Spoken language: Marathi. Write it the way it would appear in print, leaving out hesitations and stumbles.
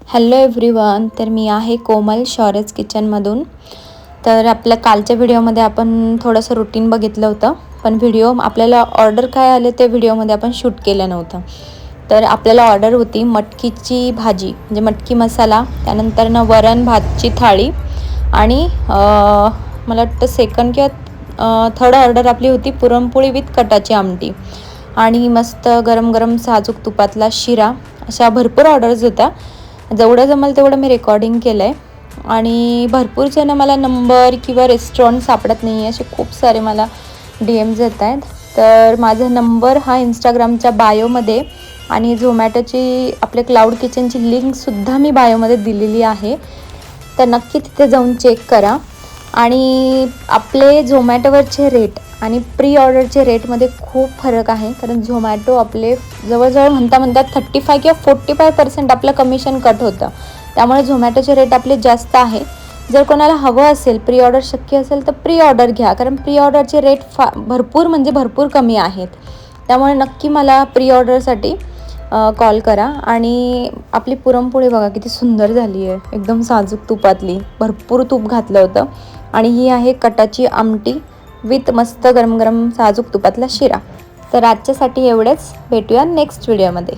हॅलो एव्हरीवन, तर मी आहे कोमल शौर्यज किचनमधून. तर आपल्या कालच्या व्हिडिओमध्ये आपण थोडंसं रुटीन बघितलं होतं, पण व्हिडिओ आपल्याला ऑर्डर काय आले ते व्हिडिओमध्ये आपण शूट केलं नव्हतं. तर आपल्याला ऑर्डर होती मटकीची भाजी म्हणजे मटकी मसाला, त्यानंतर वरण भातची थाळी आणि मला वाटतं सेकंड किंवा थर्ड ऑर्डर आपली होती पुरणपोळी विथ कटाची आमटी आणि मस्त गरम गरम साजूक तुपातला शिरा. अशा भरपूर ऑर्डर्स होत्या. जेवढं जमेल तेवढं मी रेकॉर्डिंग केलं आहे आणि भरपूर जण मला नंबर किंवा रेस्टॉरंट सापडत नाही आहे, असे खूप सारे मला DMs येत आहेत. तर माझा नंबर हा इंस्टाग्रामच्या बायोमध्ये आणि झोमॅटोची आपल्या क्लाउड किचनची लिंकसुद्धा मी बायोमध्ये दिलेली आहे. तर नक्की तिथे जाऊन चेक करा. आणि आपले झोमॅटोवरचे रेट आणि प्री ऑर्डरचे रेटमध्ये खूप फरक आहे, कारण झोमॅटो आपले जवळजवळ म्हणतात 35 किंवा 45% आपलं कमिशन कट होतं. त्यामुळे झोमॅटोचे रेट आपले जास्त आहे. जर कोणाला हवं असेल, प्री ऑर्डर शक्य असेल तर प्री ऑर्डर घ्या, कारण प्री ऑर्डरचे रेट भरपूर कमी आहेत. त्यामुळे नक्की मला प्री ऑर्डरसाठी कॉल करा. आणि आपली पुरणपोळी बघा किती सुंदर झाली आहे, एकदम साजूक तुपातली, भरपूर तूप घातलं होतं. आणि ही आहे कटाची आमटी विथ मस्त गरम गरम साजूक तुपातला शिरा. तर आजच्यासाठी एवढेच, भेटूया नेक्स्ट व्हिडिओमध्ये.